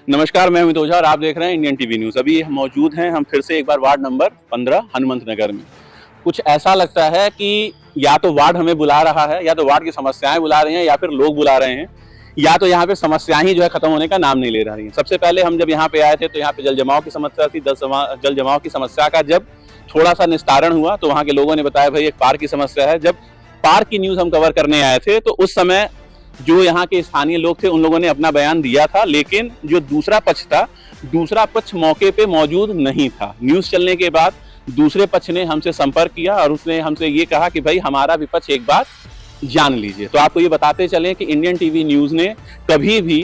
नमस्कार, मैं अमित ओझा और आप देख रहे हैं इंडियन टीवी न्यूज़। अभी मौजूद हैं हम फिर से एक बार वार्ड नंबर 15 हनुमंत नगर में। कुछ ऐसा लगता है कि या तो वार्ड हमें बुला रहा है, या तो वार्ड की समस्याएं बुला रही हैं, या फिर लोग बुला रहे हैं, या तो यहाँ पे समस्याएं ही जो है खत्म होने का नाम नहीं ले रही हैं। सबसे पहले हम जब यहाँ पे आए थे तो यहाँ पे जल जमाव की समस्या थी। जल जमाव की समस्या का जब थोड़ा सा निस्तारण हुआ तो वहाँ के लोगों ने बताया भाई एक पार्क की समस्या है। जब पार्क की न्यूज़ हम कवर करने आए थे तो उस समय जो यहाँ के स्थानीय लोग थे उन लोगों ने अपना बयान दिया था, लेकिन जो दूसरा पक्ष था, दूसरा पक्ष मौके पे मौजूद नहीं था। न्यूज़ चलने के बाद दूसरे पक्ष ने हमसे संपर्क किया और उसने हमसे ये कहा कि भाई हमारा विपक्ष एक बार जान लीजिए। तो आपको ये बताते चलें कि इंडियन टीवी न्यूज़ ने कभी भी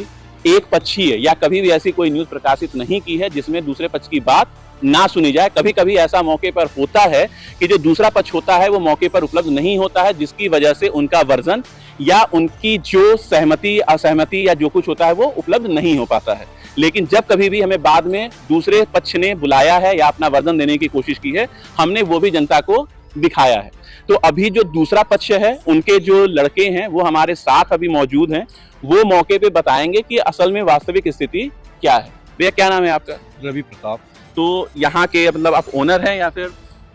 एक पक्षीय या कभी भी ऐसी कोई न्यूज़ प्रकाशित नहीं की है जिसमें दूसरे पक्ष की बात ना सुनी जाए। कभी कभी ऐसा मौके पर होता है कि जो दूसरा पक्ष होता है वो मौके पर उपलब्ध नहीं होता है, जिसकी वजह से उनका वर्जन या उनकी जो सहमति असहमति या जो कुछ होता है वो उपलब्ध नहीं हो पाता है। लेकिन जब कभी भी हमें बाद में दूसरे पक्ष ने बुलाया है या अपना वर्जन देने की कोशिश की है, हमने वो भी जनता को दिखाया है। तो अभी जो दूसरा पक्ष है उनके जो लड़के हैं वो हमारे साथ अभी मौजूद हैं, वो मौके पे बताएंगे कि असल में वास्तविक स्थिति क्या है। भैया क्या नाम है आपका? रवि प्रताप। तो यहाँ के मतलब आप ओनर हैं या फिर?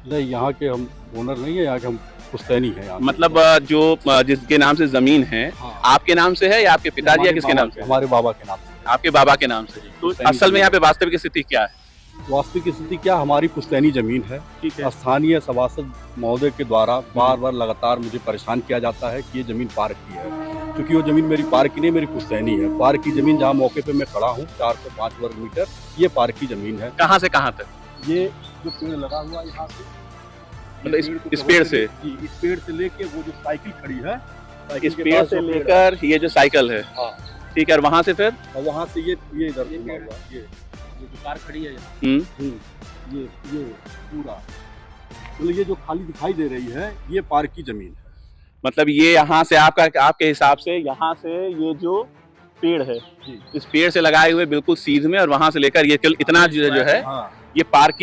नहीं, यहाँ के हम ओनर नहीं है, यहाँ के हम पुश्तैनी है। यहाँ मतलब जो जिसके नाम से जमीन है, हाँ। आपके नाम से है या आपके पिताजी या किसके नाम से? हमारे बाबा के नाम से। आपके बाबा के नाम से। तो असल में यहाँ पे वास्तविक स्थिति क्या है? वास्तविक स्थिति क्या, हमारी पुश्तैनी जमीन है। ठीक है। स्थानीय सभासद महोदय के द्वारा बार बार लगातार मुझे परेशान किया जाता है कि ये जमीन पार्क की है, क्योंकि वो जमीन मेरी पार्क की नहीं, मेरी पुश्तैनी है। पार्क की जमीन जहाँ मौके पे मैं खड़ा हूँ 405 वर्ग मीटर, ये पार्क की जमीन है। कहाँ से कहाँ तक? ये जो पेड़ लगा हुआ है यहाँ से, मतलब इस पेड़ से? इस पेड़ से लेके वो जो साइकिल खड़ी है, इस पेड़ से लेकर ये जो साइकिल है, हाँ ठीक है, और वहाँ से फिर? और वहाँ से ये इधर घुमा हुआ, ये जो कार खड़ी है, ये पूरा मतलब ये जो खाली दिखाई दे रही है ये पार्क की जमीन है। मतलब ये यहाँ से आपके हिसाब से यहाँ से ये जो पेड़ है, इस पेड़ से लगाए हुए बिल्कुल सीध में, और वहाँ से लेकर ये इतना जो है, हाँ, ये पार्क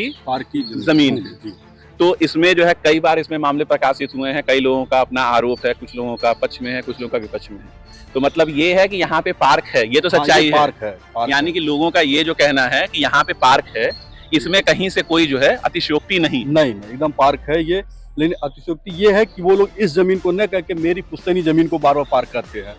की जमीन है। तो इसमें जो है कई बार इसमें मामले प्रकाशित हुए हैं, कई लोगों का अपना आरोप है, कुछ लोगों का पक्ष में है, कुछ लोगों का विपक्ष में है। तो मतलब ये है कि यहाँ पे पार्क है, ये तो सच्चाई है। पार्क है, यानी कि लोगों का ये जो कहना है कि यहाँ पे पार्क है, इसमें कहीं से कोई जो है अतिशयोक्ति नहीं एकदम पार्क है ये। लेकिन अतिशयोक्ति ये है कि वो लोग इस जमीन को न कहकर मेरी पुश्तैनी जमीन को बार बार पार्क करते हैं,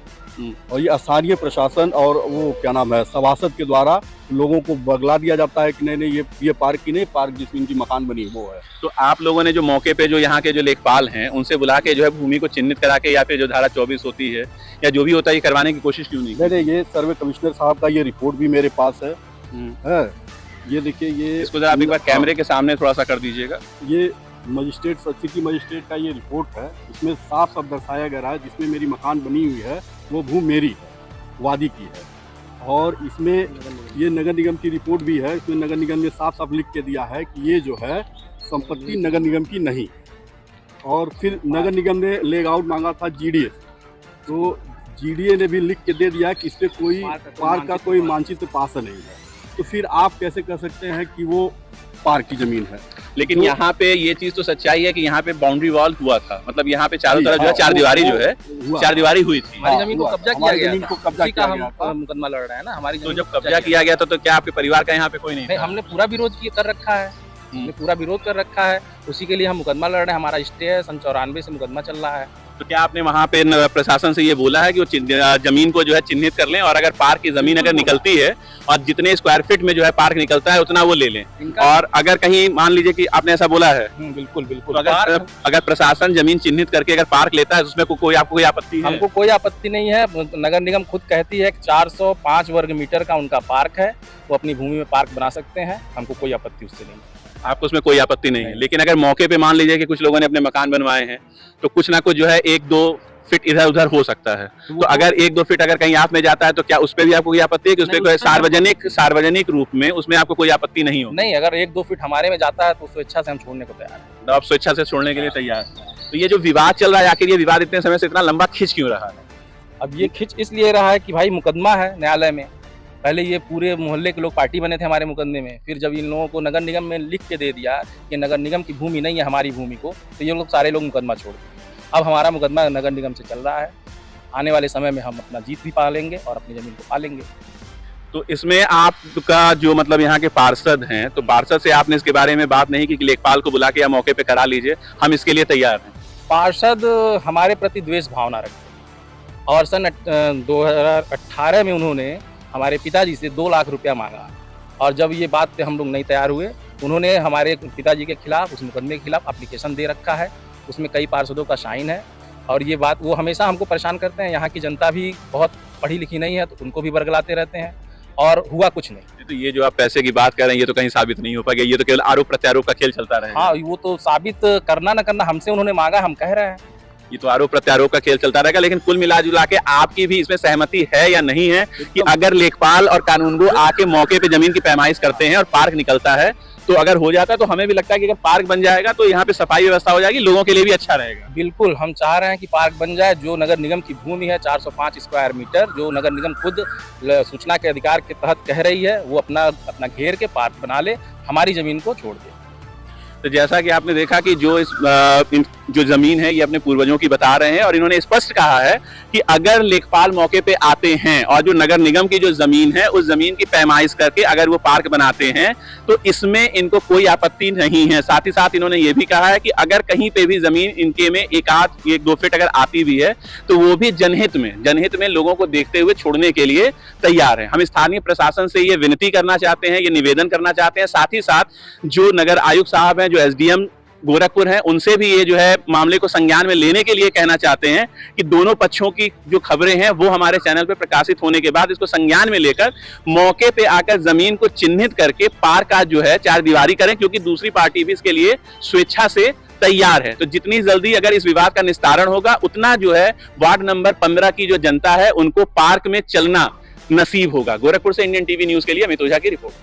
और ये स्थानीय प्रशासन और वो क्या नाम है सभासद के द्वारा लोगों को बगला दिया जाता है कि नहीं ये पार्क की नहीं, पार्क जिसमें इनकी मकान बनी वो है। तो आप लोगों ने जो मौके पे जो यहाँ के जो लेखपाल हैं उनसे बुला के जो है भूमि को चिन्हित करा के या फिर जो धारा 24 होती है या जो भी होता है ये करवाने की कोशिश क्यों नहीं? नहीं, ये सर्वे कमिश्नर साहब का ये रिपोर्ट भी मेरे पास है। ये देखिए, ये इसको जरा आप एक बार कैमरे के सामने थोड़ा सा कर दीजिएगा। ये मजिस्ट्रेट सिटी मजिस्ट्रेट का ये रिपोर्ट है, इसमें साफ साफ दर्शाया गया है जिसमें मेरी मकान बनी हुई है वो भूमि मेरी है, वादी की है। और इसमें ये नगर निगम की रिपोर्ट भी है, इसमें नगर निगम ने साफ साफ लिख के दिया है कि ये जो है संपत्ति नगर निगम की नहीं। और फिर नगर निगम ने लेग आउट मांगा था जीडीए, तो जीडीए ने भी लिख के दे दिया कि इस पर कोई पार्क का कोई मानचित्र पास नहीं है। तो फिर आप कैसे कह सकते हैं कि वो पार्क की जमीन है? लेकिन तो यहाँ पे ये चीज तो सच्चाई है कि यहाँ पे बाउंड्री वॉल हुआ था, मतलब यहाँ पे चारों तरफ जो है चारदीवारी जो है चारदीवारी हुई थी। हमारी जमीन को कब्जा किया गया, जमीन को कब्जा किया गया था। हम मुकदमा लड़ रहे हैं ना हमारी। तो जब कब्जा किया गया था तो क्या आपके परिवार का यहाँ पे कोई नहीं था? हमने पूरा विरोध कर रखा है, हमने पूरा विरोध कर रखा है, उसी के लिए हम मुकदमा लड़ रहे हैं। हमारा स्टे है, सन 94 से मुकदमा चल रहा है। तो क्या आपने वहाँ पे प्रशासन से ये बोला है कि वो जमीन को जो है चिन्हित कर लें, और अगर पार्क की जमीन अगर निकलती है और जितने स्क्वायर फीट में जो है पार्क निकलता है उतना वो ले लें? और अगर कहीं मान लीजिए कि आपने ऐसा बोला है? बिल्कुल बिल्कुल। तो अगर प्रशासन जमीन चिन्हित करके अगर पार्क लेता है उसमें कोई आपको कोई आपत्ति है? हमको कोई आपत्ति नहीं है। नगर निगम खुद कहती है कि 405 वर्ग मीटर का उनका पार्क है, वो अपनी भूमि में पार्क बना सकते हैं, हमको कोई आपत्ति उससे नहीं है। आपको उसमें कोई आपत्ति नहीं है। लेकिन अगर मौके पे मान लीजिए कि कुछ लोगों ने अपने मकान बनवाए हैं तो कुछ ना कुछ जो है 1-2 फीट इधर उधर हो सकता है, तो अगर 1-2 फीट अगर कहीं आप में जाता है तो क्या उस पर भी आपको कोई आपत्ति है कि उस पर सार्वजनिक रूप में उसमें आपको कोई आपत्ति नहीं हो? नहीं, अगर 1-2 फीट हमारे में जाता है तो स्वेच्छा से हम छोड़ने को तैयार हैं। तो आप स्वेच्छा से छोड़ने के लिए तैयार हैं। तो ये जो विवाद चल रहा है, आखिर ये विवाद इतने समय से इतना लंबा खिंच क्यों रहा है? अब ये खिंच इसलिए रहा है कि भाई मुकदमा है न्यायालय में। पहले ये पूरे मोहल्ले के लोग पार्टी बने थे हमारे मुकदमे में, फिर जब इन लोगों को नगर निगम में लिख के दे दिया कि नगर निगम की भूमि नहीं है हमारी भूमि को, तो ये लोग सारे लोग मुकदमा छोड़ दिए। अब हमारा मुकदमा नगर निगम से चल रहा है। आने वाले समय में हम अपना जीत भी पालेंगे और अपनी ज़मीन को पालेंगे। तो इसमें आपका जो मतलब यहाँ के पार्षद हैं, तो पार्षद से आपने इसके बारे में बात नहीं की कि लेखपाल को बुला के या मौके पे करा लीजिए, हम इसके लिए तैयार हैं? पार्षद हमारे प्रति द्वेष भावना रखते हैं और सन 2018 में उन्होंने हमारे पिताजी से 2 लाख रुपया मांगा और जब ये बात पे हम लोग नहीं तैयार हुए, उन्होंने हमारे पिताजी के खिलाफ उस मुकदमे के खिलाफ एप्लीकेशन दे रखा है, उसमें कई पार्षदों का साइन है और ये बात वो हमेशा हमको परेशान करते हैं। यहाँ की जनता भी बहुत पढ़ी लिखी नहीं है तो उनको भी बरगलाते रहते हैं और हुआ कुछ नहीं। तो ये जो आप पैसे की बात कर रहे हैं ये तो कहीं साबित नहीं हो पाएगा, ये तो केवल आरोप प्रत्यारोप का खेल चलता रहेगा। हाँ, वो तो साबित करना न करना हमसे उन्होंने मांगा, हम कह रहे हैं। ये तो आरोप प्रत्यारोप का खेल चलता रहेगा, लेकिन कुल मिला जुला के आपकी भी इसमें सहमति है या नहीं है कि अगर लेखपाल और कानूनगो आके मौके पे जमीन की पैमाइश करते हैं और पार्क निकलता है, तो अगर हो जाता है तो हमें भी लगता है कि अगर पार्क बन जाएगा तो यहाँ पे सफाई व्यवस्था हो जाएगी, लोगों के लिए भी अच्छा रहेगा। बिल्कुल, हम चाह रहे हैं कि पार्क बन जाए। जो नगर निगम की भूमि है 405 स्क्वायर मीटर, जो नगर निगम खुद सूचना के अधिकार के तहत कह रही है, वो अपना घेर के पार्क बना ले, हमारी जमीन को छोड़ दे। तो जैसा कि आपने देखा कि जो जमीन है ये अपने पूर्वजों की बता रहे हैं और इन्होंने स्पष्ट कहा है कि अगर लेखपाल मौके पे आते हैं और जो नगर निगम की जो जमीन है उस जमीन की पैमाइश करके अगर वो पार्क बनाते हैं तो इसमें इनको कोई आपत्ति नहीं है। साथ ही साथ इन्होंने ये भी कहा है कि अगर कहीं पे भी जमीन इनके में 1-2 फीट अगर आती भी है तो वो भी जनहित में लोगों को देखते हुए छोड़ने के लिए तैयार है। हम स्थानीय प्रशासन से ये विनती करना चाहते हैं, ये निवेदन करना चाहते हैं, साथ ही साथ जो नगर आयुक्त साहब हैं, जो एसडीएम गोरखपुर है, उनसे भी ये जो है मामले को संज्ञान में लेने के लिए कहना चाहते हैं कि दोनों पक्षों की जो खबरें हैं वो हमारे चैनल पे प्रकाशित होने के बाद इसको संज्ञान में लेकर मौके पे आकर जमीन को चिन्हित करके पार्क का जो है 4 दीवारी करें, क्योंकि दूसरी पार्टी भी इसके लिए स्वेच्छा से तैयार है। तो जितनी जल्दी अगर इस विवाद का निस्तारण होगा उतना जो है वार्ड नंबर 15 की जो जनता है उनको पार्क में चलना नसीब होगा। गोरखपुर से इंडियन टीवी न्यूज के लिए अमित ओझा की रिपोर्ट।